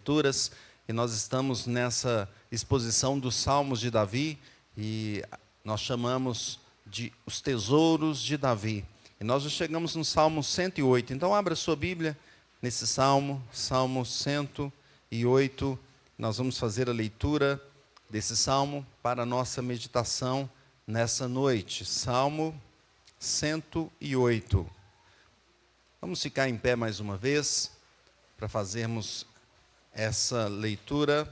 Escrituras, e nós estamos nessa exposição dos Salmos de Davi, e nós chamamos de os tesouros de Davi. E nós já chegamos no Salmo 108. Então, abra sua Bíblia nesse Salmo, Salmo 108. Nós vamos fazer a leitura desse Salmo para a nossa meditação nessa noite. Salmo 108. Vamos ficar em pé mais uma vez para fazermos essa leitura.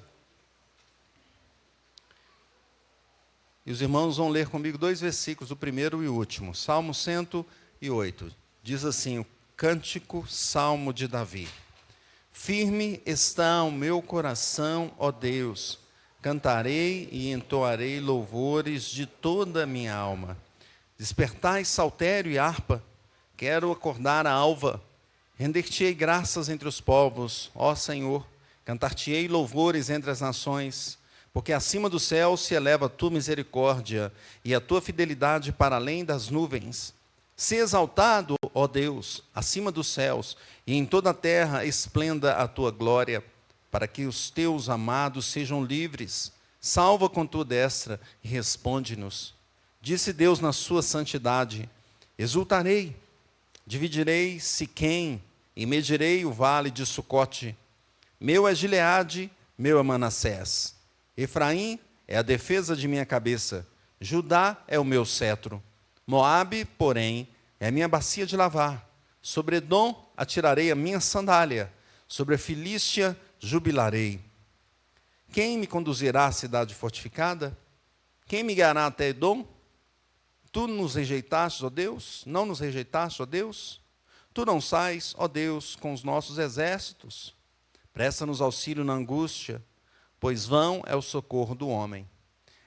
E os irmãos vão ler comigo dois versículos, o primeiro e o último. Salmo 108. Diz assim, o cântico Salmo de Davi. Firme está o meu coração, ó Deus. Cantarei e entoarei louvores de toda a minha alma. Despertai saltério e harpa. Quero acordar a alva. Render-te-ei graças entre os povos, ó Senhor. Cantar-te-ei louvores entre as nações, porque acima do céu se eleva a tua misericórdia e a tua fidelidade para além das nuvens. Se exaltado, ó Deus, acima dos céus, e em toda a terra esplenda a tua glória, para que os teus amados sejam livres. Salva com tua destra e responde-nos. Disse Deus na sua santidade: exultarei, dividirei Siquém e medirei o vale de Sucote. Meu é Gileade, meu é Manassés. Efraim é a defesa de minha cabeça. Judá é o meu cetro. Moabe, porém, é a minha bacia de lavar. Sobre Edom atirarei a minha sandália. Sobre a Filístia jubilarei. Quem me conduzirá à cidade fortificada? Quem me guiará até Edom? Tu nos rejeitaste, ó Deus? Não nos rejeitaste, ó Deus? Tu não sais, ó Deus, com os nossos exércitos. Presta-nos auxílio na angústia, pois vão é o socorro do homem.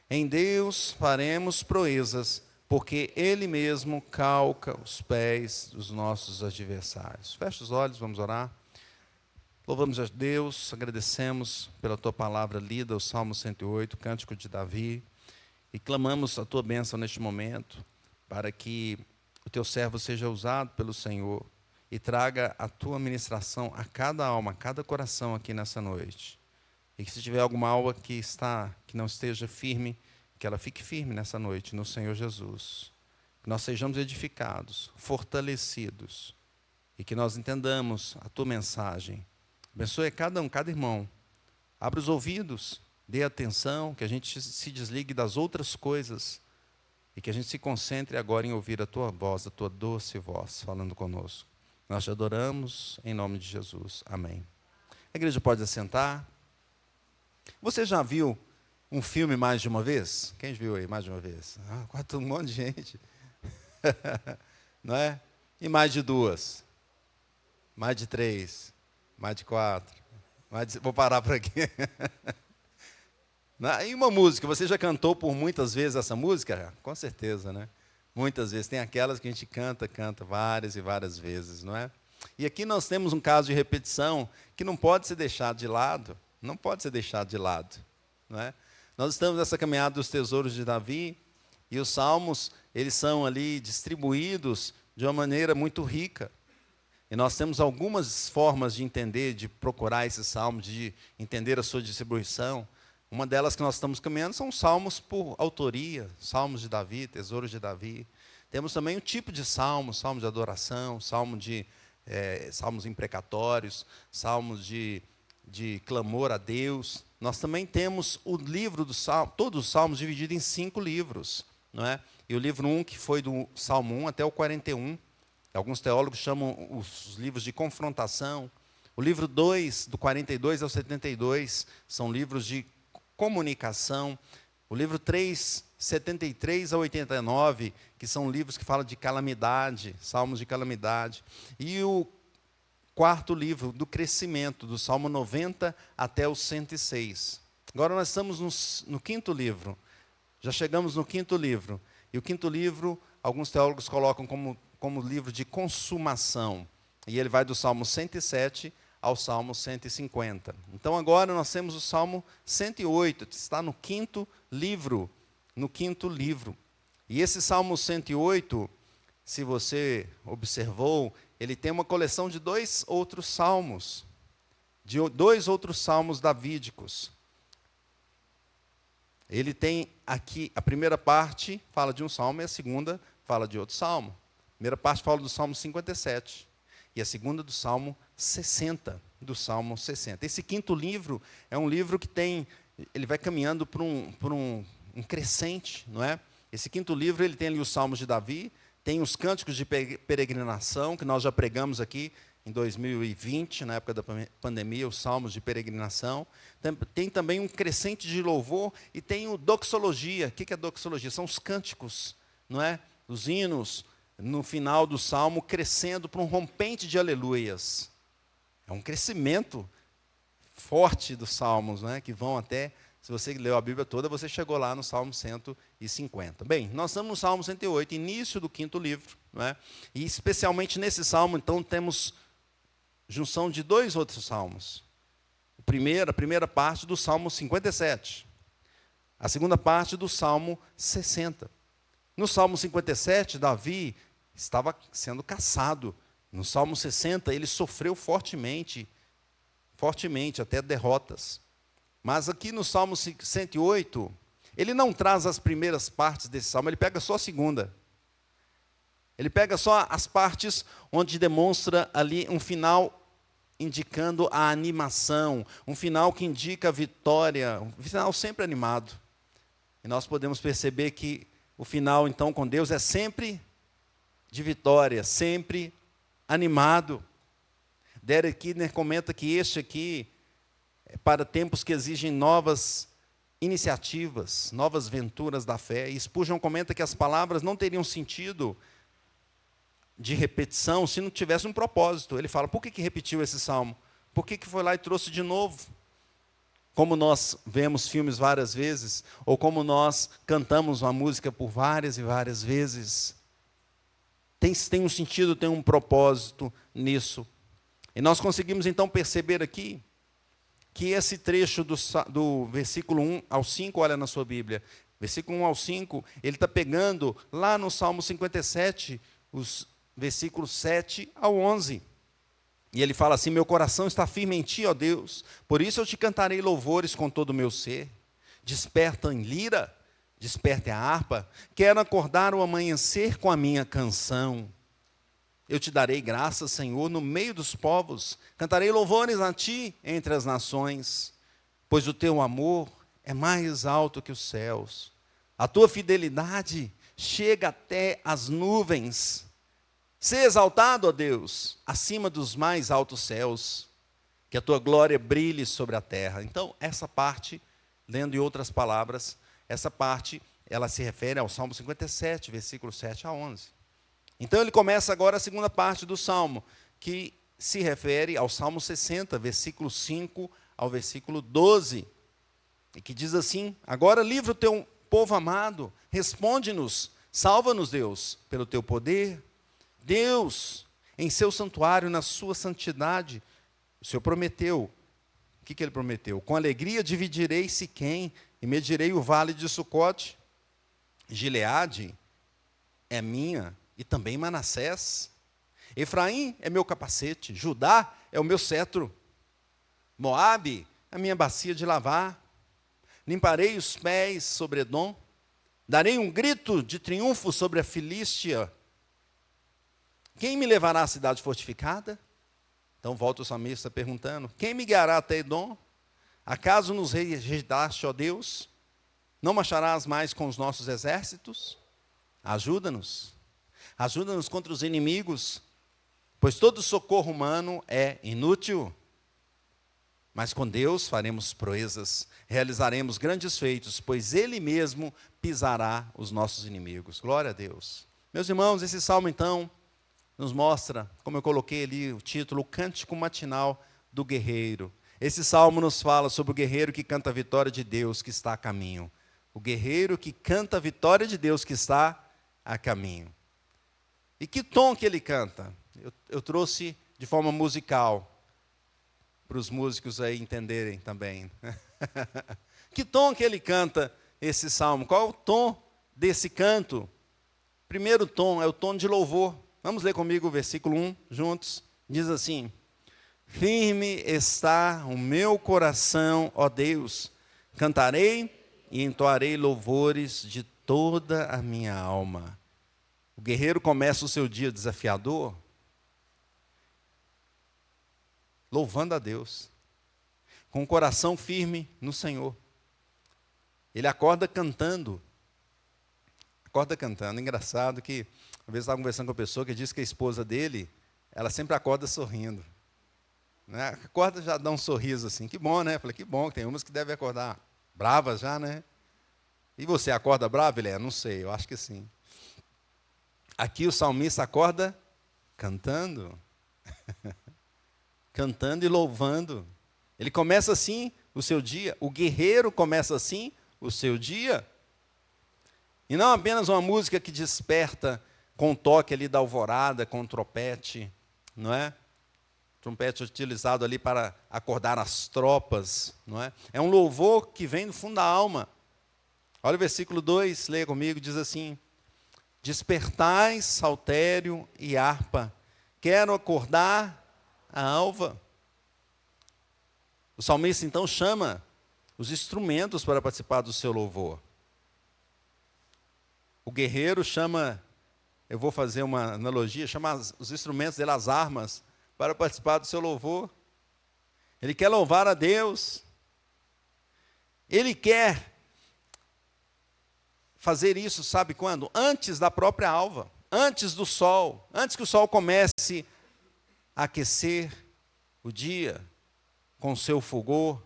Em Deus faremos proezas, porque Ele mesmo calca os pés dos nossos adversários. Feche os olhos, vamos orar. Louvamos a Deus, agradecemos pela Tua palavra lida, o Salmo 108, Cântico de Davi, e clamamos a Tua bênção neste momento, para que o Teu servo seja usado pelo Senhor, e traga a Tua ministração a cada alma, a cada coração aqui nessa noite. E que se tiver alguma alma que não esteja firme, que ela fique firme nessa noite, no Senhor Jesus. Que nós sejamos edificados, fortalecidos, e que nós entendamos a Tua mensagem. Abençoe cada irmão. Abra os ouvidos, dê atenção, que a gente se desligue das outras coisas, e que a gente se concentre agora em ouvir a Tua voz, a Tua doce voz, falando conosco. Nós te adoramos em nome de Jesus. Amém. A igreja pode assentar. Você já viu um filme mais de uma vez? Quem viu aí mais de uma vez? Quase um monte de gente. Não é? E mais de duas? Mais de três? Mais de quatro? Vou parar por aqui. E uma música, você já cantou por muitas vezes essa música? Com certeza, né? Muitas vezes. Tem aquelas que a gente canta várias e várias vezes, não é? E aqui nós temos um caso de repetição que não pode ser deixado de lado. Não pode ser deixado de lado, não é? Nós estamos nessa caminhada dos tesouros de Davi, e os salmos, eles são ali distribuídos de uma maneira muito rica. E nós temos algumas formas de entender, de procurar esses salmos, de entender a sua distribuição. Uma delas que nós estamos caminhando são salmos por autoria, salmos de Davi, tesouros de Davi. Temos também um tipo de salmo, salmo de adoração, salmos imprecatórios, salmos de clamor a Deus. Nós também temos o livro do Salmo, todos os salmos divididos em 5 livros, não é? E o livro 1, que foi do Salmo 1 até o 41. Alguns teólogos chamam os livros de confrontação. O livro 2, do 42 ao 72, são livros de comunicação. O livro 3, 73 a 89, que são livros que falam de calamidade, salmos de calamidade. E o 4º livro, do crescimento, do Salmo 90 até o 106. Agora nós estamos no 5º livro. Já chegamos no 5º livro. E o 5º livro, alguns teólogos colocam como livro de consumação. E ele vai do Salmo 107 ao Salmo 150. Então agora nós temos o Salmo 108, que está no 5º livro. No 5º livro. E esse Salmo 108, se você observou, ele tem uma coleção de 2 outros salmos. de dois outros salmos davídicos. Ele tem aqui, a primeira parte fala de um salmo e a segunda fala de outro salmo. A primeira parte fala do Salmo 57 e a segunda do Salmo 60, Esse quinto livro é um livro que ele vai caminhando por um crescente, não é? Esse quinto livro ele tem ali os Salmos de Davi, tem os cânticos de peregrinação, que nós já pregamos aqui em 2020, na época da pandemia, os salmos de peregrinação. Tem também um crescente de louvor e tem o doxologia. O que é doxologia? São os cânticos, não é? Os hinos, no final do salmo, crescendo para um rompente de aleluias. É um crescimento forte dos salmos, né? Que vão até, se você leu a Bíblia toda, você chegou lá no Salmo 150. Bem, nós estamos no Salmo 108, início do quinto livro, não é? E especialmente nesse salmo, então, temos junção de dois outros salmos. A primeira parte do Salmo 57. A segunda parte do Salmo 60. No Salmo 57, Davi estava sendo caçado. No Salmo 60, ele sofreu fortemente, até derrotas. Mas aqui no Salmo 108, ele não traz as primeiras partes desse salmo, ele pega só a segunda. Ele pega só as partes onde demonstra ali um final indicando a animação, um final que indica a vitória, um final sempre animado. E nós podemos perceber que o final, então, com Deus é sempre de vitória, sempre animado. Derek Kidner comenta que este aqui é para tempos que exigem novas iniciativas, novas venturas da fé. E Spurgeon comenta que as palavras não teriam sentido de repetição se não tivesse um propósito. Ele fala, por que repetiu esse salmo? Por que foi lá e trouxe de novo? Como nós vemos filmes várias vezes, ou como nós cantamos uma música por várias e várias vezes. Tem um sentido, tem um propósito nisso. E nós conseguimos então perceber aqui que esse trecho do versículo 1 ao 5, olha na sua Bíblia, versículo 1 ao 5, ele está pegando lá no Salmo 57, os versículos 7 ao 11. E ele fala assim, meu coração está firme em ti, ó Deus, por isso eu te cantarei louvores com todo o meu ser. Desperta em lira, desperta a harpa, quero acordar o amanhecer com a minha canção. Eu te darei graças, Senhor, no meio dos povos, cantarei louvores a ti entre as nações, pois o teu amor é mais alto que os céus. A tua fidelidade chega até as nuvens. Sê exaltado, ó Deus, acima dos mais altos céus, que a tua glória brilhe sobre a terra. Então, essa parte, lendo em outras palavras, essa parte, ela se refere ao Salmo 57, versículos 7 a 11. Então, ele começa agora a segunda parte do Salmo, que se refere ao Salmo 60, versículo 5 ao versículo 12, e que diz assim, agora livra o teu povo amado, responde-nos, salva-nos, Deus, pelo teu poder. Deus, em seu santuário, na sua santidade, o Senhor prometeu. O que ele prometeu? Com alegria dividirei Siquém e medirei o vale de Sucote. Gileade é minha e também Manassés. Efraim é meu capacete, Judá é o meu cetro. Moabe é a minha bacia de lavar. Limparei os pés sobre Edom. Darei um grito de triunfo sobre a Filístia. Quem me levará à cidade fortificada? Então volta o salmista perguntando, quem me guiará até Edom? Acaso nos rejeitaste, ó Deus? Não marcharás mais com os nossos exércitos? Ajuda-nos. Ajuda-nos contra os inimigos, pois todo socorro humano é inútil. Mas com Deus faremos proezas, realizaremos grandes feitos, pois Ele mesmo pisará os nossos inimigos. Glória a Deus. Meus irmãos, esse salmo então nos mostra, como eu coloquei ali o título, o cântico matinal do guerreiro. Esse salmo nos fala sobre o guerreiro que canta a vitória de Deus que está a caminho. O guerreiro que canta a vitória de Deus que está a caminho. E que tom que ele canta? Eu trouxe de forma musical, para os músicos aí entenderem também. Que tom que ele canta esse salmo? Qual é o tom desse canto? Primeiro tom é o tom de louvor. Vamos ler comigo o versículo 1 juntos. Diz assim, Firme está o meu coração, ó Deus. Cantarei e entoarei louvores de toda a minha alma. O guerreiro começa o seu dia desafiador louvando a Deus, com o coração firme no Senhor. Ele acorda cantando. Engraçado que, uma vez eu estava conversando com uma pessoa que disse que a esposa dele, ela sempre acorda sorrindo. Né? Acorda já dá um sorriso assim. Que bom, né? Falei, que bom, tem umas que devem acordar bravas já, né? E você acorda bravo? Ele não sei, eu acho que sim. Aqui o salmista acorda cantando. Cantando e louvando. Ele começa assim o seu dia. O guerreiro começa assim o seu dia. E não apenas uma música que desperta com o toque ali da alvorada, com o trompete, não é? Trompete utilizado ali para acordar as tropas, não é? É um louvor que vem do fundo da alma. Olha o versículo 2, leia comigo, diz assim: despertai saltério e harpa, quero acordar a alva. O salmista então chama os instrumentos para participar do seu louvor. O guerreiro chama, eu vou fazer uma analogia, chama os instrumentos dele, as armas, para participar do seu louvor. Ele quer louvar a Deus. Ele quer fazer isso, sabe quando? Antes da própria alva, antes do sol, antes que o sol comece a aquecer o dia com seu fulgor,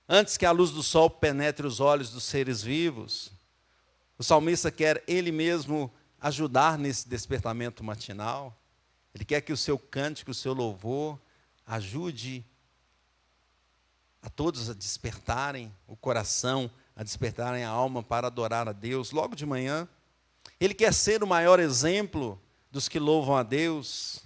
antes que a luz do sol penetre os olhos dos seres vivos. O salmista quer ele mesmo ajudar nesse despertamento matinal. Ele quer que o seu cântico, o seu louvor, ajude a todos a despertarem o coração, a despertarem a alma para adorar a Deus logo de manhã. Ele quer ser o maior exemplo dos que louvam a Deus.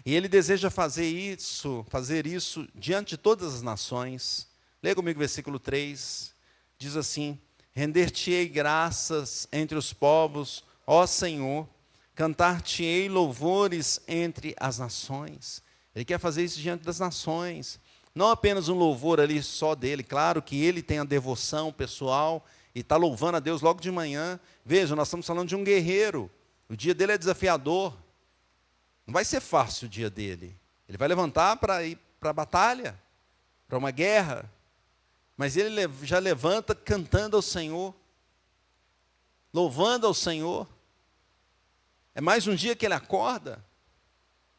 E ele deseja fazer isso diante de todas as nações. Leia comigo o versículo 3. Diz assim: render-te-ei graças entre os povos, ó Senhor, cantar-te-ei louvores entre as nações. Ele quer fazer isso diante das nações. Não apenas um louvor ali só dele. Claro que ele tem a devoção pessoal e está louvando a Deus logo de manhã. Veja, nós estamos falando de um guerreiro. O dia dele é desafiador. Não vai ser fácil o dia dele. Ele vai levantar para ir para a batalha, para uma guerra. Mas ele já levanta cantando ao Senhor, louvando ao Senhor. É mais um dia que ele acorda.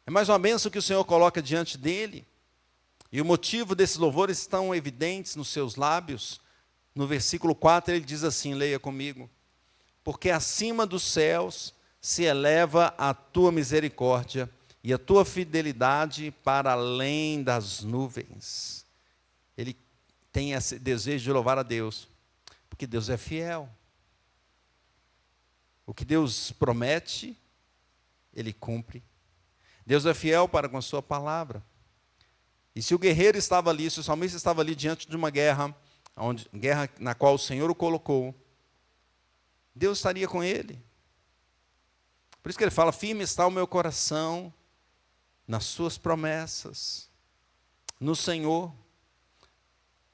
É mais uma bênção que o Senhor coloca diante dele. E o motivo desses louvores estão evidentes nos seus lábios. No versículo 4 ele diz assim, leia comigo: porque acima dos céus se eleva a tua misericórdia e a tua fidelidade para além das nuvens. Ele tem esse desejo de louvar a Deus, porque Deus é fiel. O que Deus promete, Ele cumpre. Deus é fiel para com a sua palavra. E se o guerreiro estava ali, se o salmista estava ali diante de uma guerra, guerra na qual o Senhor o colocou, Deus estaria com ele. Por isso que ele fala: firme está o meu coração nas suas promessas, no Senhor.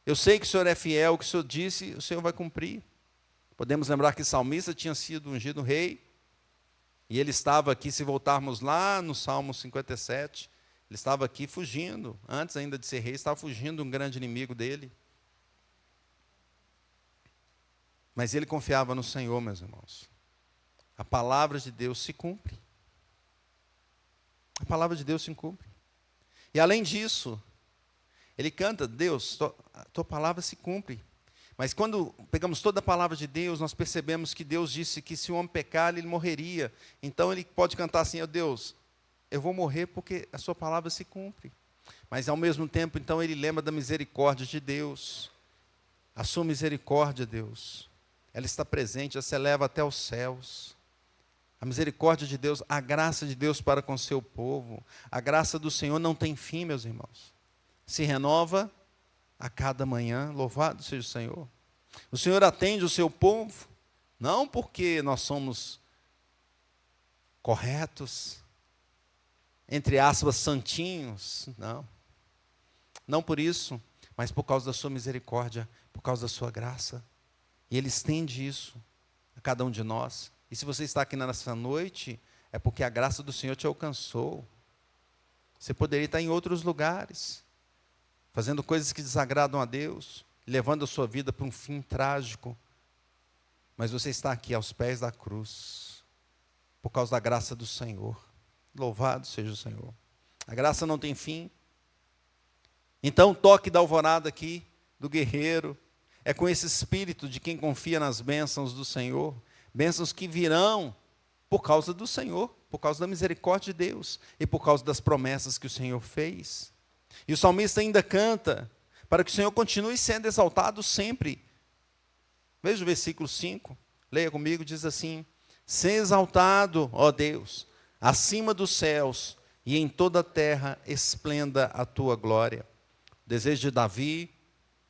Eu sei que o Senhor é fiel, o que o Senhor disse, o Senhor vai cumprir. Podemos lembrar que o salmista tinha sido ungido rei, e ele estava aqui, se voltarmos lá no Salmo 57, ele estava aqui fugindo, antes ainda de ser rei, estava fugindo de um grande inimigo dele. Mas ele confiava no Senhor, meus irmãos. A palavra de Deus se cumpre. A palavra de Deus se cumpre. E além disso, ele canta: Deus, a tua palavra se cumpre. Mas quando pegamos toda a palavra de Deus, nós percebemos que Deus disse que se o homem pecar, ele morreria. Então ele pode cantar assim: ó Deus, eu vou morrer porque a sua palavra se cumpre. Mas ao mesmo tempo, então, ele lembra da misericórdia de Deus. A sua misericórdia, Deus, ela está presente, ela se eleva até os céus. A misericórdia de Deus, a graça de Deus para com o seu povo. A graça do Senhor não tem fim, meus irmãos. Se renova a cada manhã. Louvado seja o Senhor. O Senhor atende o seu povo, não porque nós somos corretos, entre aspas, santinhos. Não. Não por isso, mas por causa da sua misericórdia, por causa da sua graça. E Ele estende isso a cada um de nós. E se você está aqui nessa noite, é porque a graça do Senhor te alcançou. Você poderia estar em outros lugares, fazendo coisas que desagradam a Deus, levando a sua vida para um fim trágico. Mas você está aqui aos pés da cruz, por causa da graça do Senhor. Louvado seja o Senhor. A graça não tem fim. Então o toque da alvorada aqui, do guerreiro, é com esse espírito de quem confia nas bênçãos do Senhor, bênçãos que virão por causa do Senhor, por causa da misericórdia de Deus e por causa das promessas que o Senhor fez. E o salmista ainda canta para que o Senhor continue sendo exaltado sempre. Veja o versículo 5, leia comigo, diz assim: "Sê exaltado, ó Deus, acima dos céus, e em toda a terra esplenda a tua glória." O desejo de Davi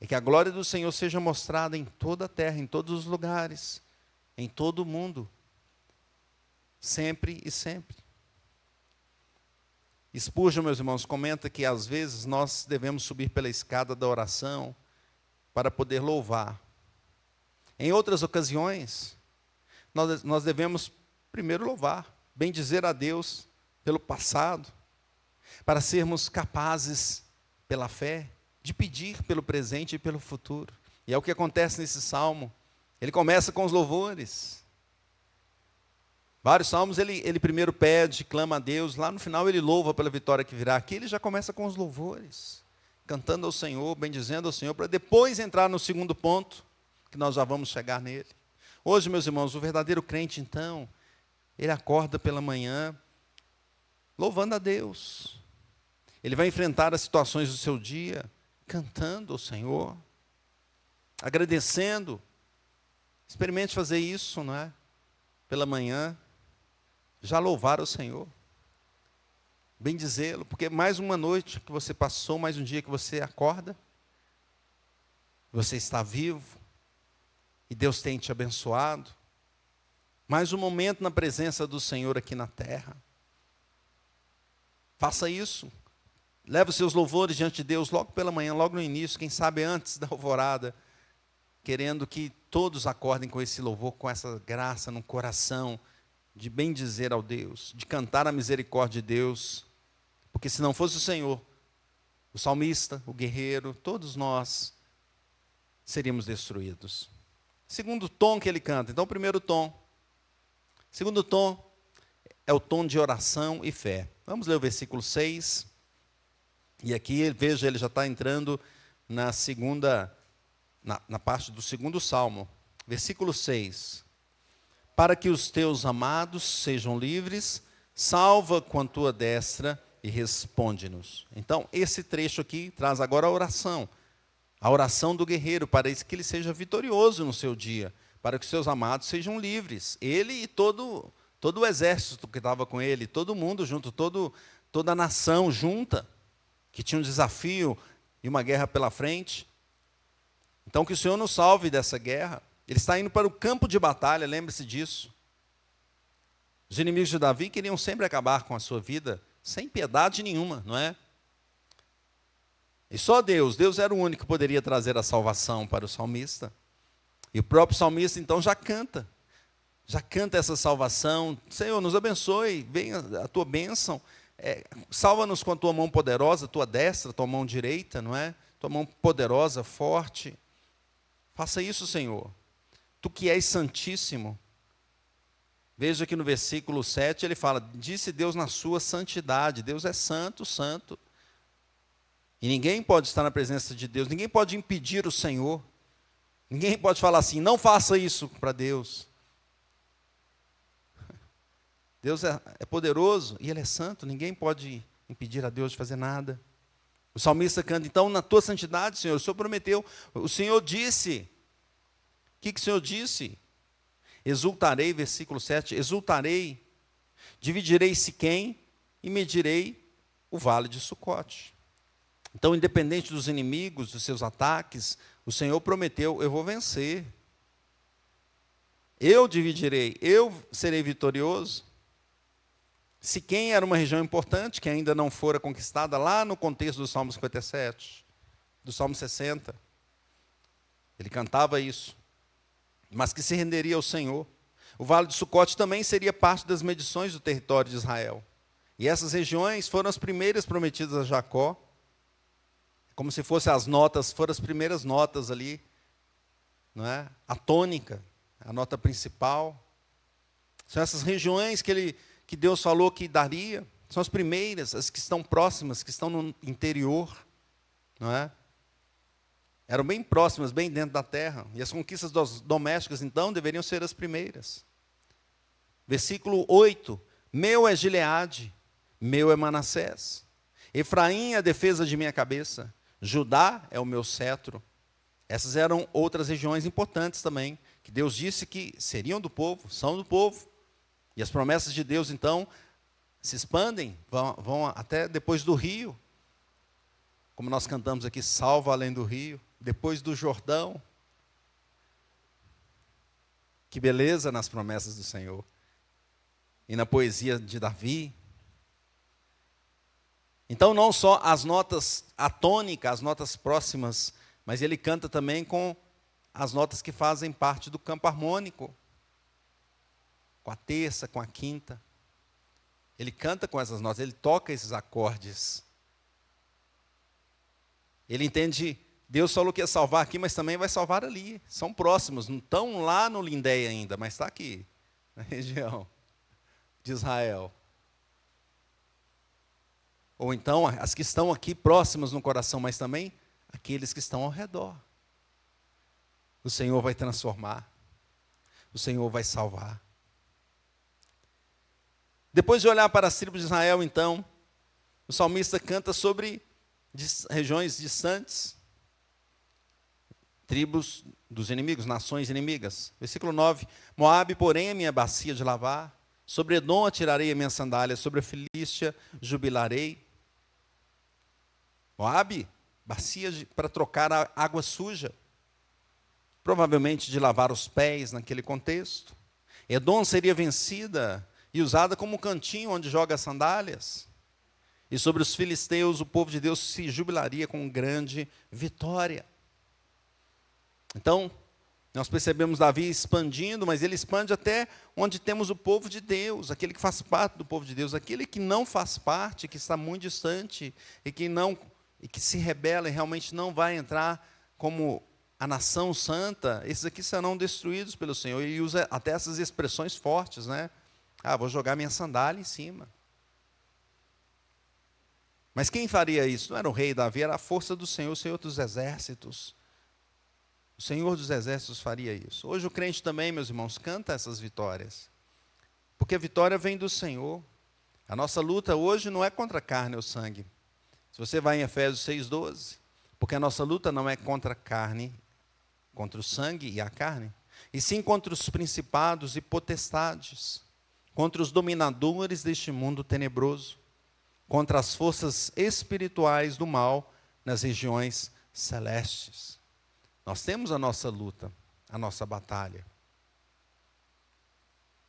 é que a glória do Senhor seja mostrada em toda a terra, em todos os lugares, em todo o mundo, sempre e sempre. Spurgeon, meus irmãos, comenta que às vezes nós devemos subir pela escada da oração para poder louvar. Em outras ocasiões, nós devemos primeiro louvar, bendizer a Deus pelo passado, para sermos capazes, pela fé, de pedir pelo presente e pelo futuro. E é o que acontece nesse salmo. Ele começa com os louvores. Vários salmos ele primeiro pede, clama a Deus, lá no final ele louva pela vitória que virá. Aqui ele já começa com os louvores, cantando ao Senhor, bendizendo ao Senhor, para depois entrar no segundo ponto, que nós já vamos chegar nele. Hoje, meus irmãos, o verdadeiro crente, então, ele acorda pela manhã, louvando a Deus. Ele vai enfrentar as situações do seu dia, cantando ao Senhor, agradecendo. Experimente fazer isso, não é? Pela manhã, já louvar ao Senhor, bendizê-lo, porque mais uma noite que você passou, mais um dia que você acorda, você está vivo, e Deus tem te abençoado, mais um momento na presença do Senhor aqui na terra. Faça isso, leve os seus louvores diante de Deus logo pela manhã, logo no início, quem sabe antes da alvorada, querendo que todos acordem com esse louvor, com essa graça no coração, de bendizer ao Deus, de cantar a misericórdia de Deus, porque se não fosse o Senhor, o salmista, o guerreiro, todos nós seríamos destruídos. Segundo tom que ele canta, então o primeiro tom. Segundo tom é o tom de oração e fé. Vamos ler o versículo 6, e aqui, veja, ele já está entrando na segunda, na parte do segundo salmo. Versículo 6. "Para que os teus amados sejam livres, salva com a tua destra e responde-nos." Então, esse trecho aqui traz agora a oração do guerreiro, para que ele seja vitorioso no seu dia, para que os seus amados sejam livres. Ele e todo o exército que estava com ele, todo mundo junto, toda a nação junta, que tinha um desafio e uma guerra pela frente. Então, que o Senhor nos salve dessa guerra. Ele está indo para o campo de batalha, lembre-se disso. Os inimigos de Davi queriam sempre acabar com a sua vida, sem piedade nenhuma, não é? E só Deus era o único que poderia trazer a salvação para o salmista. E o próprio salmista, então, já canta essa salvação. Senhor, nos abençoe, venha a tua bênção, salva-nos com a tua mão poderosa, tua destra, tua mão direita, não é? Tua mão poderosa, forte. Faça isso, Senhor. Tu que és santíssimo. Veja que no versículo 7 ele fala: "Disse Deus na sua santidade." Deus é santo, santo. E ninguém pode estar na presença de Deus, ninguém pode impedir o Senhor. Ninguém pode falar assim: "Não faça isso", para Deus. Deus é poderoso e Ele é santo, ninguém pode impedir a Deus de fazer nada. O salmista canta, então, "Na tua santidade, Senhor", o Senhor prometeu, o Senhor disse. O que o Senhor disse? "Exultarei", versículo 7, "exultarei, dividirei Siquém e medirei o vale de Sucote." Então, independente dos inimigos, dos seus ataques, o Senhor prometeu: eu vou vencer. Eu dividirei, eu serei vitorioso. Siquém era uma região importante que ainda não fora conquistada lá no contexto do Salmo 57, do Salmo 60. Ele cantava isso, mas que se renderia ao Senhor. O Vale de Sucote também seria parte das medições do território de Israel. E essas regiões foram as primeiras prometidas a Jacó, como se fossem as notas, foram as primeiras notas ali, não é? A tônica, a nota principal. São essas regiões que Deus falou que daria, são as primeiras, as que estão próximas, que estão no interior, não é? Eram bem próximas, bem dentro da terra. E as conquistas domésticas, então, deveriam ser as primeiras. Versículo 8. Meu é Gileade, meu é Manassés. Efraim é a defesa de minha cabeça. Judá é o meu cetro. Essas eram outras regiões importantes também, que Deus disse que seriam do povo, são do povo. E as promessas de Deus, então, se expandem, vão até depois do rio. Como nós cantamos aqui, salva além do rio, depois do Jordão. Que beleza nas promessas do Senhor. E na poesia de Davi. Então, não só as notas atônicas, as notas próximas, mas ele canta também com as notas que fazem parte do campo harmônico. Com a terça, com a quinta. Ele canta com essas notas, ele toca esses acordes. Ele entende, Deus falou que ia salvar aqui, mas também vai salvar ali. São próximos, não estão lá no Lindéia ainda, mas está aqui, na região de Israel. Ou então, as que estão aqui próximas no coração, mas também aqueles que estão ao redor. O Senhor vai transformar. O Senhor vai salvar. Depois de olhar para as tribos de Israel, então, o salmista canta sobre regiões distantes, tribos dos inimigos, nações inimigas. Versículo 9. Moabe, porém, é minha bacia de lavar. Sobre Edom atirarei a minha sandália, sobre a Filístia jubilarei. Moabe, bacia para trocar a água suja, provavelmente de lavar os pés naquele contexto. Edom seria vencida e usada como um cantinho onde joga as sandálias. E sobre os filisteus, o povo de Deus se jubilaria com grande vitória. Então, nós percebemos Davi expandindo, mas ele expande até onde temos o povo de Deus, aquele que faz parte do povo de Deus, aquele que não faz parte, que está muito distante e que se rebela e realmente não vai entrar como a nação santa. Esses aqui serão destruídos pelo Senhor. E usa até essas expressões fortes, né? Vou jogar minha sandália em cima. Mas quem faria isso? Não era o rei Davi, era a força do Senhor, o Senhor dos exércitos. O Senhor dos exércitos faria isso. Hoje o crente também, meus irmãos, canta essas vitórias. Porque a vitória vem do Senhor. A nossa luta hoje não é contra a carne ou sangue. Se você vai em Efésios 6,12, porque a nossa luta não é contra a carne, contra o sangue e a carne, e sim contra os principados e potestades, contra os dominadores deste mundo tenebroso, contra as forças espirituais do mal nas regiões celestes. Nós temos a nossa luta, a nossa batalha.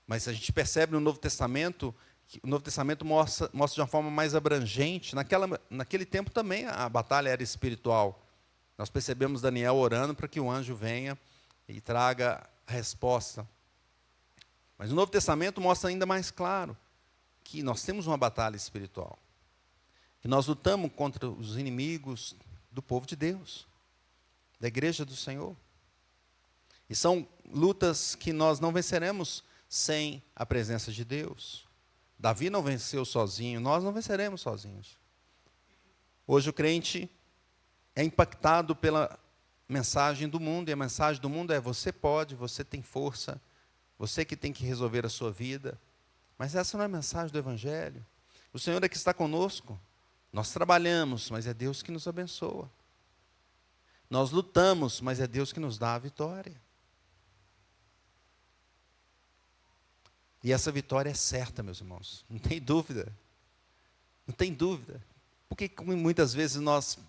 Mas a gente percebe no Novo Testamento, que o Novo Testamento mostra de uma forma mais abrangente. Naquele tempo também a batalha era espiritual. Nós percebemos Daniel orando para que o anjo venha e traga a resposta. Mas o Novo Testamento mostra ainda mais claro que nós temos uma batalha espiritual. Que nós lutamos contra os inimigos do povo de Deus, da igreja do Senhor. E são lutas que nós não venceremos sem a presença de Deus. Davi não venceu sozinho, nós não venceremos sozinhos. Hoje o crente é impactado pela mensagem do mundo, e a mensagem do mundo é: você pode, você tem força, você que tem que resolver a sua vida. Mas essa não é a mensagem do Evangelho. O Senhor é que está conosco. Nós trabalhamos, mas é Deus que nos abençoa. Nós lutamos, mas é Deus que nos dá a vitória. E essa vitória é certa, meus irmãos. Não tem dúvida. Não tem dúvida. Porque muitas vezes nós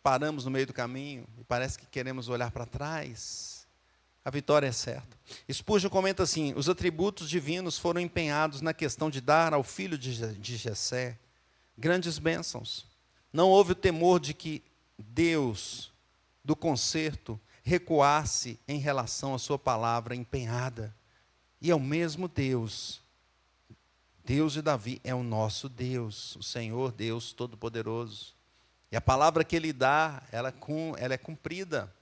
paramos no meio do caminho e parece que queremos olhar para trás. a vitória é certa. Spurgeon comenta assim: os atributos divinos foram empenhados na questão de dar ao filho de Jessé grandes bênçãos. Não houve o temor de que Deus, do concerto, recuasse em relação à sua palavra empenhada. E é o mesmo Deus. Deus de Davi é o nosso Deus, o Senhor Deus Todo-Poderoso. E a palavra que Ele dá, ela é cumprida.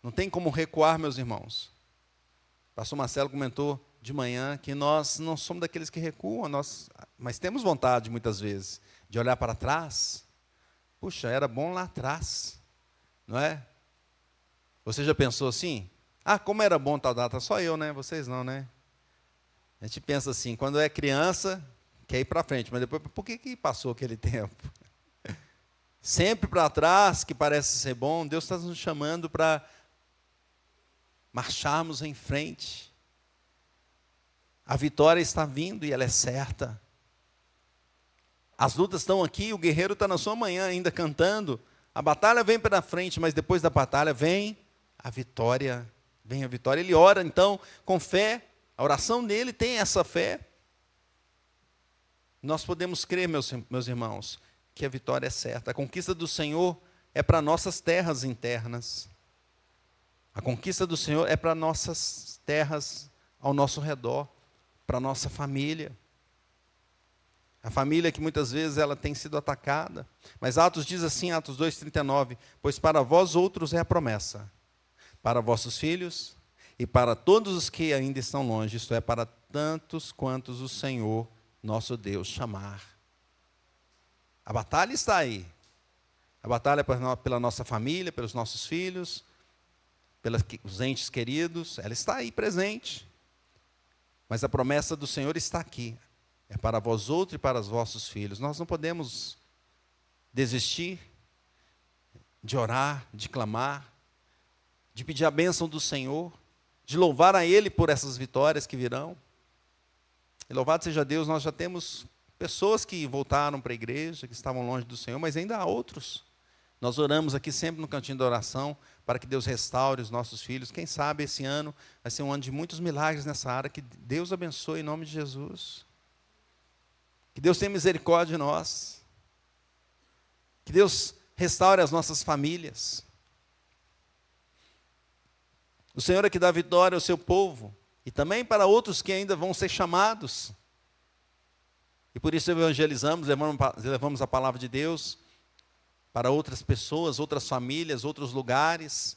Não tem como recuar, meus irmãos. O pastor Marcelo comentou de manhã que nós não somos daqueles que recuam, mas temos vontade, muitas vezes, de olhar para trás. Puxa, era bom lá atrás, não é? Você já pensou assim? Ah, como era bom tal data? Só eu, né? Vocês não, né? A gente pensa assim, quando é criança, quer ir para frente, mas depois, por que passou aquele tempo? Sempre para trás, que parece ser bom, Deus está nos chamando para marcharmos em frente. A vitória está vindo e ela é certa. As lutas estão aqui, o guerreiro está na sua manhã ainda cantando. A batalha vem pela frente, mas depois da batalha vem a vitória. Vem a vitória. Ele ora então com fé. A oração dele tem essa fé. Nós podemos crer, meus irmãos, que a vitória é certa. A conquista do Senhor é para nossas terras internas. A conquista do Senhor é para nossas terras ao nosso redor, para a nossa família. A família que muitas vezes ela tem sido atacada. Mas Atos diz assim, Atos 2,39, pois para vós outros é a promessa, para vossos filhos e para todos os que ainda estão longe, isto é, para tantos quantos o Senhor, nosso Deus, chamar. A batalha está aí. A batalha é pela nossa família, pelos nossos filhos, pelos entes queridos, ela está aí presente. Mas a promessa do Senhor está aqui. É para vós outros e para os vossos filhos. Nós não podemos desistir de orar, de clamar, de pedir a bênção do Senhor, de louvar a Ele por essas vitórias que virão. E louvado seja Deus, nós já temos pessoas que voltaram para a igreja, que estavam longe do Senhor, mas ainda há outros. Nós oramos aqui sempre no cantinho da oração, para que Deus restaure os nossos filhos. Quem sabe esse ano vai ser um ano de muitos milagres nessa área, que Deus abençoe em nome de Jesus. Que Deus tenha misericórdia de nós. Que Deus restaure as nossas famílias. O Senhor é que dá vitória ao seu povo, e também para outros que ainda vão ser chamados. E por isso evangelizamos, levamos a palavra de Deus para outras pessoas, outras famílias, outros lugares.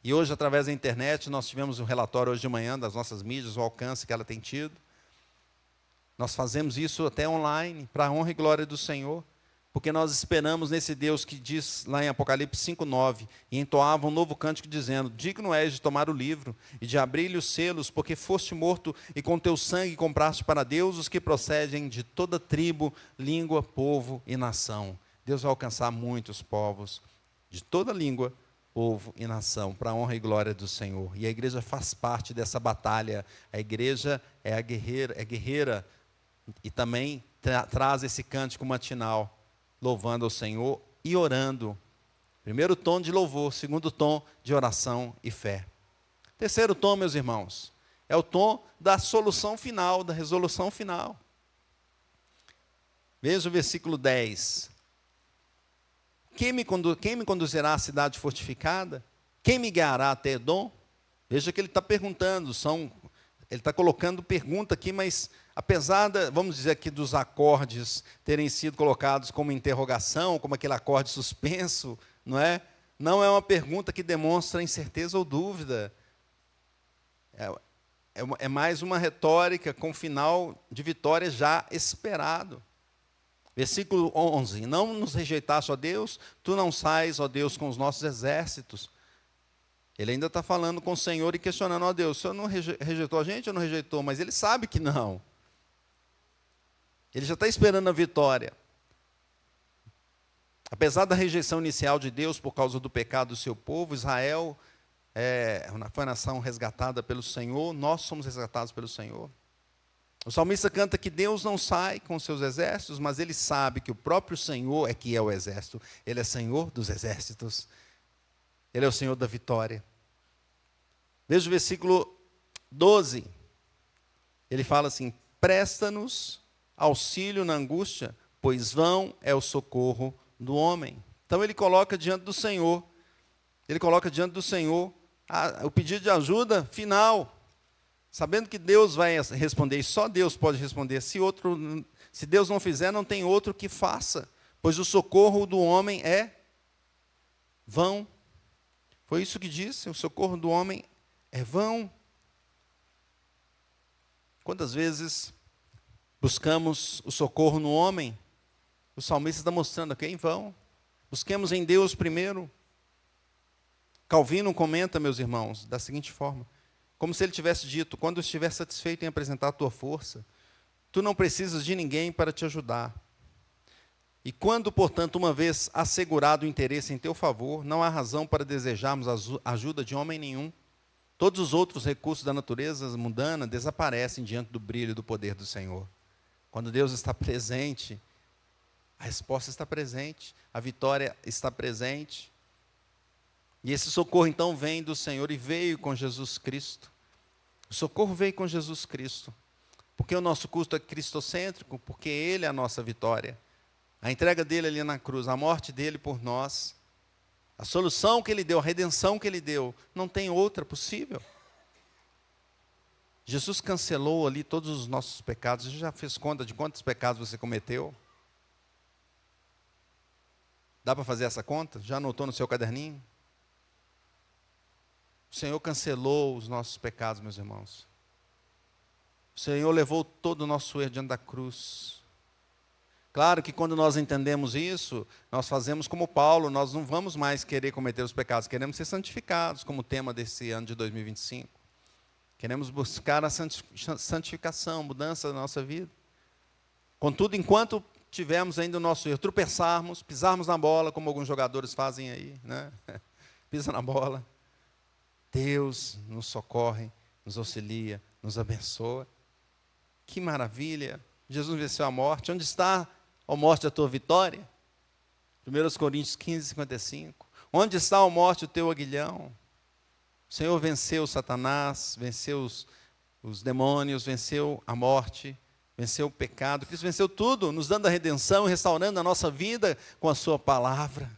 E hoje, através da internet, nós tivemos um relatório hoje de manhã das nossas mídias, o alcance que ela tem tido. Nós fazemos isso até online, para a honra e glória do Senhor, porque nós esperamos nesse Deus que diz lá em Apocalipse 5:9, e entoava um novo cântico dizendo: digno és de tomar o livro e de abrir-lhe os selos, porque foste morto e com teu sangue compraste para Deus os que procedem de toda tribo, língua, povo e nação. Deus vai alcançar muitos povos, de toda língua, povo e nação, para a honra e glória do Senhor. E a igreja faz parte dessa batalha. A igreja é guerreira, e também traz esse cântico matinal, louvando ao Senhor e orando. Primeiro tom de louvor, segundo tom de oração e fé. Terceiro tom, meus irmãos, é o tom da solução final, da resolução final. Veja o versículo 10. Quem me conduzirá à cidade fortificada? Quem me guiará até Edom? Veja que ele está perguntando, ele está colocando pergunta aqui, mas apesar vamos dizer aqui, dos acordes terem sido colocados como interrogação, como aquele acorde suspenso, não é? Não é uma pergunta que demonstra incerteza ou dúvida. É mais uma retórica com final de vitória já esperado. Versículo 11, não nos rejeitaste, ó Deus, tu não sais, ó Deus, com os nossos exércitos. Ele ainda está falando com o Senhor e questionando, ó Deus, o Senhor não rejeitou a gente ou não rejeitou? Mas ele sabe que não. Ele já está esperando a vitória. Apesar da rejeição inicial de Deus por causa do pecado do seu povo, Israel foi a nação resgatada pelo Senhor, nós somos resgatados pelo Senhor. O salmista canta que Deus não sai com seus exércitos, mas ele sabe que o próprio Senhor é que é o exército. Ele é Senhor dos exércitos. Ele é o Senhor da vitória. Veja o versículo 12. Ele fala assim: presta-nos auxílio na angústia, pois vão é o socorro do homem. Então ele coloca diante do Senhor, o pedido de ajuda final, sabendo que Deus vai responder, e só Deus pode responder. Se Deus não fizer, não tem outro que faça, pois o socorro do homem é vão. Foi isso que disse, o socorro do homem é vão. Quantas vezes buscamos o socorro no homem? O salmista está mostrando aqui, em vão. Busquemos em Deus primeiro. Calvino comenta, meus irmãos, da seguinte forma: como se ele tivesse dito, quando estiver satisfeito em apresentar a tua força, tu não precisas de ninguém para te ajudar. E quando, portanto, uma vez assegurado o interesse em teu favor, não há razão para desejarmos a ajuda de homem nenhum. Todos os outros recursos da natureza mundana desaparecem diante do brilho do poder do Senhor. Quando Deus está presente, a resposta está presente, a vitória está presente. E esse socorro então vem do Senhor e veio com Jesus Cristo. O socorro veio com Jesus Cristo. Porque o nosso culto é cristocêntrico, porque Ele é a nossa vitória. A entrega dele ali na cruz, a morte dele por nós, a solução que ele deu, a redenção que ele deu, não tem outra possível. Jesus cancelou ali todos os nossos pecados. Você já fez conta de quantos pecados você cometeu? Dá para fazer essa conta? Já anotou no seu caderninho? O Senhor cancelou os nossos pecados, meus irmãos. O Senhor levou todo o nosso erro diante da cruz. Claro que quando nós entendemos isso, nós fazemos como Paulo, nós não vamos mais querer cometer os pecados, queremos ser santificados, como tema desse ano de 2025. Queremos buscar a santificação, mudança da nossa vida. Contudo, enquanto tivermos ainda o nosso erro, tropeçarmos, pisarmos na bola, como alguns jogadores fazem aí, né? Pisa na bola. Deus nos socorre, nos auxilia, nos abençoa. Que maravilha! Jesus venceu a morte. Onde está, ó morte, a tua vitória? 1 Coríntios 15, 55. Onde está, ó morte, o teu aguilhão? O Senhor venceu Satanás, venceu os demônios, venceu a morte, venceu o pecado. Cristo venceu tudo, nos dando a redenção e restaurando a nossa vida com a sua palavra.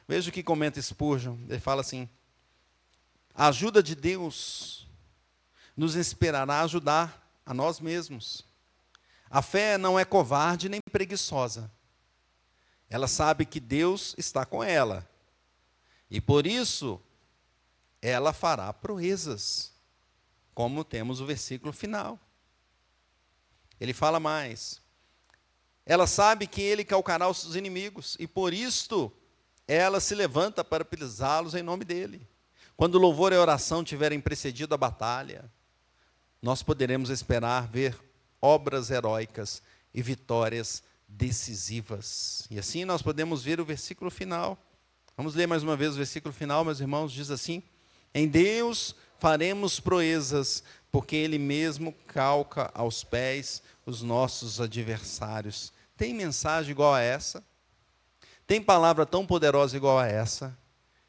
Veja o que comenta Spurgeon. Ele fala assim: a ajuda de Deus nos inspirará a ajudar a nós mesmos. A fé não é covarde nem preguiçosa. Ela sabe que Deus está com ela. E por isso, ela fará proezas. Como temos o versículo final. Ele fala mais. Ela sabe que ele calcará os seus inimigos. E por isto, ela se levanta para pisá-los em nome dele. Quando o louvor e a oração tiverem precedido a batalha, nós poderemos esperar ver obras heróicas e vitórias decisivas. E assim nós podemos ver o versículo final. Vamos ler mais uma vez o versículo final, meus irmãos. Diz assim: em Deus faremos proezas, porque Ele mesmo calca aos pés os nossos adversários. Tem mensagem igual a essa? Tem palavra tão poderosa igual a essa?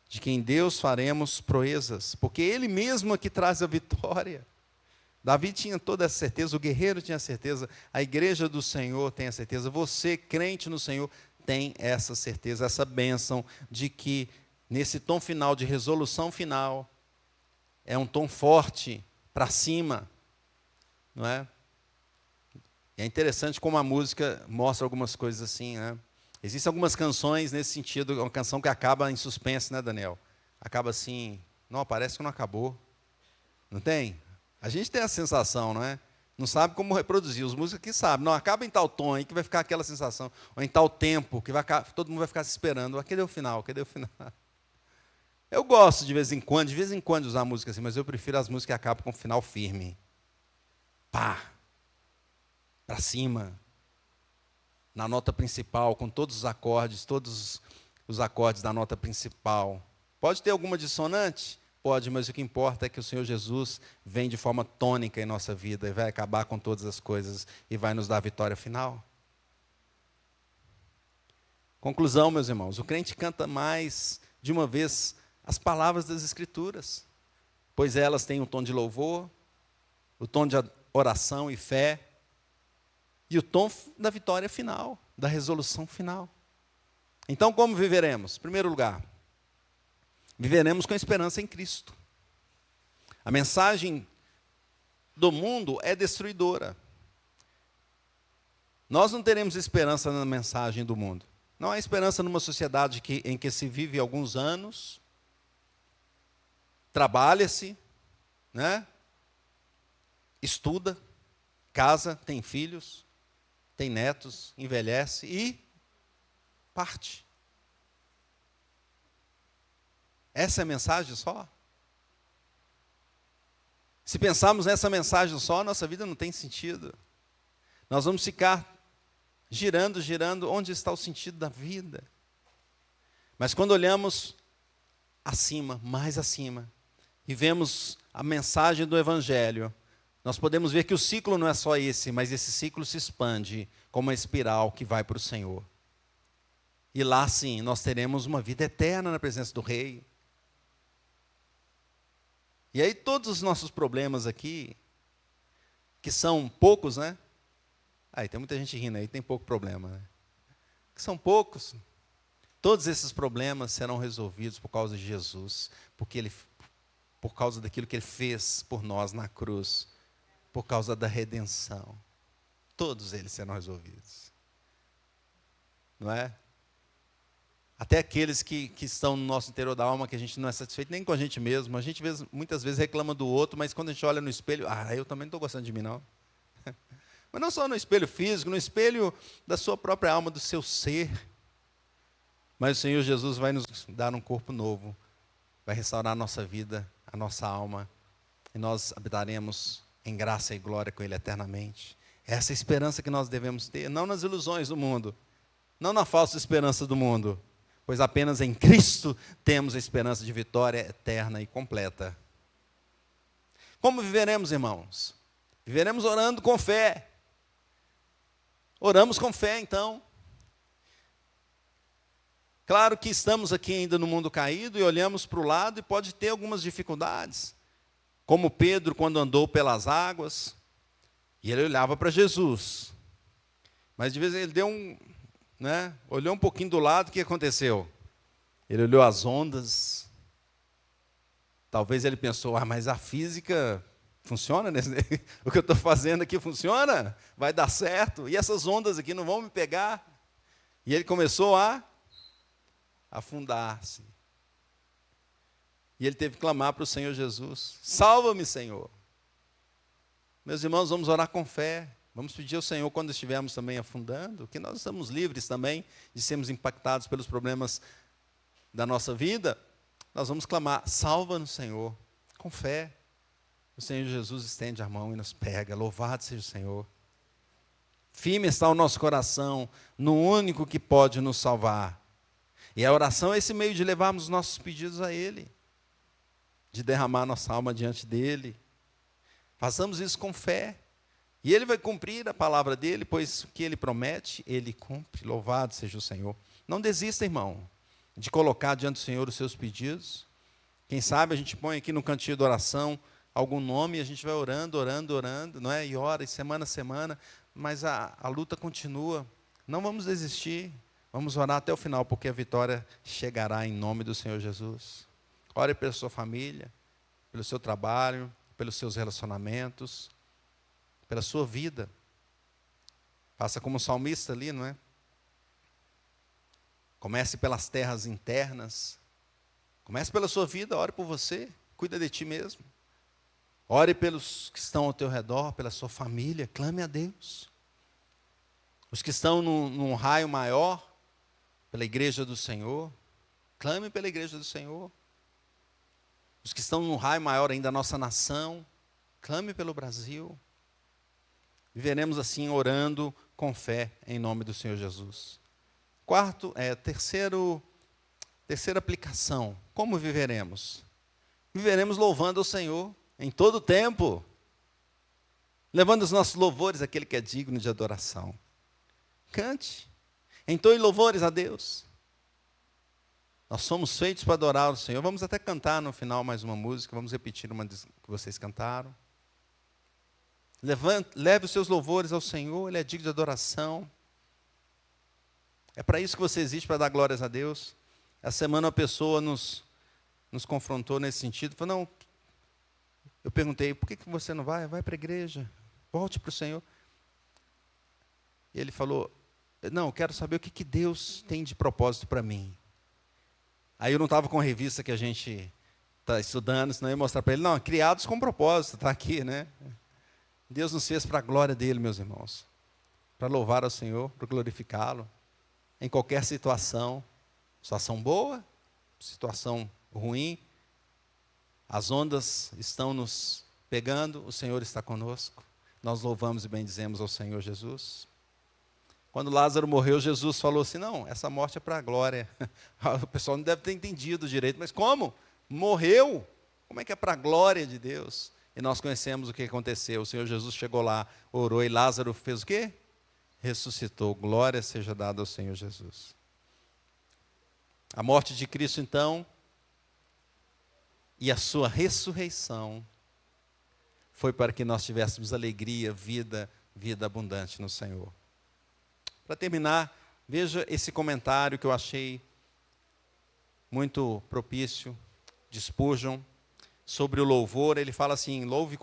De que em Deus faremos proezas, porque Ele mesmo é que traz a vitória. Davi tinha toda essa certeza, o guerreiro tinha certeza, a igreja do Senhor tem a certeza, você, crente no Senhor, tem essa certeza, essa bênção de que nesse tom final, de resolução final, é um tom forte, para cima, não é? É interessante como a música mostra algumas coisas assim, né? Existem algumas canções nesse sentido, uma canção que acaba em suspense, né, Daniel? Acaba assim, não, parece que não acabou, não tem? A gente tem a sensação, não é? Não sabe como reproduzir. Os músicos aqui sabem. Não, acaba em tal tom aí que vai ficar aquela sensação. Ou em tal tempo que todo mundo vai ficar se esperando. Ah, cadê o final? Cadê o final? Eu gosto de vez em quando de usar música assim, mas eu prefiro as músicas que acabam com um final firme. Pá! Para cima. Na nota principal, com todos os acordes da nota principal. Pode ter alguma dissonante? Pode, mas o que importa é que o Senhor Jesus vem de forma tônica em nossa vida e vai acabar com todas as coisas e vai nos dar a vitória final. Conclusão, meus irmãos, o crente canta mais de uma vez as palavras das Escrituras. pois elas têm um tom de louvor, o tom de oração e fé, e o tom da vitória final, da resolução final. Então, como viveremos? Em primeiro lugar, viveremos com esperança em Cristo. A mensagem do mundo é destruidora. Nós não teremos esperança na mensagem do mundo. Não há esperança numa sociedade em que se vive alguns anos, trabalha-se, né? Estuda, casa, tem filhos, tem netos, envelhece e parte. Essa é a mensagem só? Se pensarmos nessa mensagem só, nossa vida não tem sentido. Nós vamos ficar girando, onde está o sentido da vida? Mas quando olhamos acima, mais acima, e vemos a mensagem do Evangelho, nós podemos ver que o ciclo não é só esse, mas esse ciclo se expande como uma espiral que vai para o Senhor. E lá sim, nós teremos uma vida eterna na presença do Rei. E aí todos os nossos problemas aqui, que são poucos, né? Aí tem muita gente rindo aí, tem pouco problema, né? Que são poucos. Todos esses problemas serão resolvidos por causa de Jesus, por causa daquilo que Ele fez por nós na cruz, por causa da redenção. Todos eles serão resolvidos. Não é? Até aqueles que estão no nosso interior da alma, que a gente não é satisfeito nem com a gente mesmo. A gente muitas vezes reclama do outro, mas quando a gente olha no espelho, eu também não estou gostando de mim, não. Mas não só no espelho físico, no espelho da sua própria alma, do seu ser. Mas o Senhor Jesus vai nos dar um corpo novo, vai restaurar a nossa vida, a nossa alma, e nós habitaremos em graça e glória com Ele eternamente. Essa é a esperança que nós devemos ter, não nas ilusões do mundo, não na falsa esperança do mundo, pois apenas em Cristo temos a esperança de vitória eterna e completa. Como viveremos, irmãos? Viveremos orando com fé. Oramos com fé, então. Claro que estamos aqui ainda no mundo caído e olhamos para o lado e pode ter algumas dificuldades. Como Pedro, quando andou pelas águas, e ele olhava para Jesus. Mas de vez ele deu olhou um pouquinho do lado, o que aconteceu? Ele olhou as ondas. Talvez ele pensou, mas a física funciona? O que eu estou fazendo aqui funciona? Vai dar certo? E essas ondas aqui não vão me pegar? E ele começou a afundar-se. E ele teve que clamar para o Senhor Jesus: salva-me, Senhor. Meus irmãos, vamos orar com fé. Vamos pedir ao Senhor, quando estivermos também afundando, que nós estamos livres também de sermos impactados pelos problemas da nossa vida. Nós vamos clamar: salva-nos, Senhor, com fé. O Senhor Jesus estende a mão e nos pega. Louvado seja o Senhor. Firme está o nosso coração no único que pode nos salvar. E a oração é esse meio de levarmos os nossos pedidos a Ele, de derramar nossa alma diante dEle. Façamos isso com fé. E Ele vai cumprir a palavra dEle, pois o que Ele promete, Ele cumpre. Louvado seja o Senhor. Não desista, irmão, de colocar diante do Senhor os seus pedidos. Quem sabe a gente põe aqui no cantinho de oração algum nome e a gente vai orando, não é? E ora, e semana a semana, mas a luta continua. Não vamos desistir, vamos orar até o final, porque a vitória chegará em nome do Senhor Jesus. Ore pela sua família, pelo seu trabalho, pelos seus relacionamentos, pela sua vida. Faça como o salmista ali, não é? Comece pelas terras internas. Comece pela sua vida, ore por você, cuida de ti mesmo. Ore pelos que estão ao teu redor, pela sua família, clame a Deus. Os que estão num raio maior, pela igreja do Senhor, clame pela igreja do Senhor. Os que estão num raio maior ainda da nossa nação, clame pelo Brasil. Viveremos assim orando com fé em nome do Senhor Jesus. Terceira aplicação. Como viveremos? Viveremos louvando ao Senhor em todo o tempo, levando os nossos louvores àquele que é digno de adoração. Cante, entoe louvores a Deus. Nós somos feitos para adorar o Senhor. Vamos até cantar no final mais uma música, vamos repetir uma que vocês cantaram. Leve os seus louvores ao Senhor, Ele é digno de adoração. É para isso que você existe, para dar glórias a Deus. Essa semana uma pessoa nos confrontou nesse sentido. Falou, não, eu perguntei, por que você não vai? Vai para a igreja, volte para o Senhor. E ele falou, não, eu quero saber o que Deus tem de propósito para mim. Aí eu não estava com a revista que a gente está estudando, senão eu ia mostrar para ele, não, criados com propósito, está aqui, né? Deus nos fez para a glória dele, meus irmãos. Para louvar ao Senhor, para glorificá-lo. Em qualquer situação. Situação boa, situação ruim. As ondas estão nos pegando, o Senhor está conosco. Nós louvamos e bendizemos ao Senhor Jesus. Quando Lázaro morreu, Jesus falou assim, não, essa morte é para a glória. O pessoal não deve ter entendido direito, mas como? Morreu? Como é que é para a glória de Deus? E nós conhecemos o que aconteceu. O Senhor Jesus chegou lá, orou, e Lázaro fez o quê? Ressuscitou. Glória seja dada ao Senhor Jesus. A morte de Cristo, então, e a sua ressurreição, foi para que nós tivéssemos alegria, vida abundante no Senhor. Para terminar, veja esse comentário que eu achei muito propício, de Spurgeon, sobre o louvor. Ele fala assim, louvo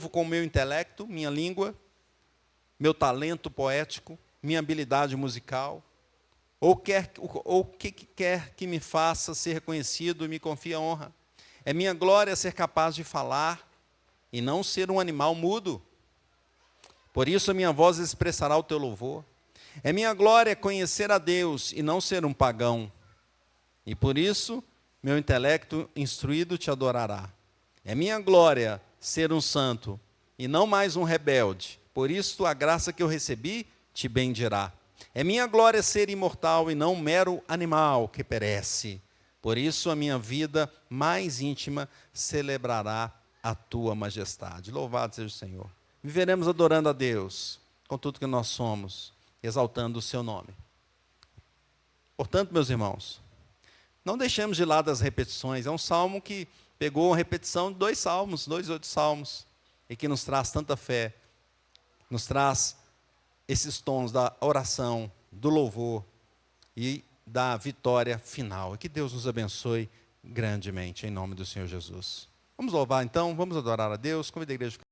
com meu intelecto, minha língua, meu talento poético, minha habilidade musical, ou o que quer que me faça ser reconhecido e me confie a honra. É minha glória ser capaz de falar e não ser um animal mudo. Por isso a minha voz expressará o teu louvor. É minha glória conhecer a Deus e não ser um pagão. E por isso meu intelecto instruído te adorará. É minha glória ser um santo e não mais um rebelde. Por isso a graça que eu recebi te bendirá. É minha glória ser imortal e não um mero animal que perece. Por isso a minha vida mais íntima celebrará a tua majestade. Louvado seja o Senhor. Viveremos adorando a Deus com tudo que nós somos, exaltando o seu nome. Portanto, meus irmãos, não deixemos de lado as repetições. É um salmo que pegou uma repetição de 2 outros salmos, e que nos traz tanta fé, nos traz esses tons da oração, do louvor e da vitória final. E que Deus nos abençoe grandemente, em nome do Senhor Jesus. Vamos louvar então, vamos adorar a Deus, convido a igreja.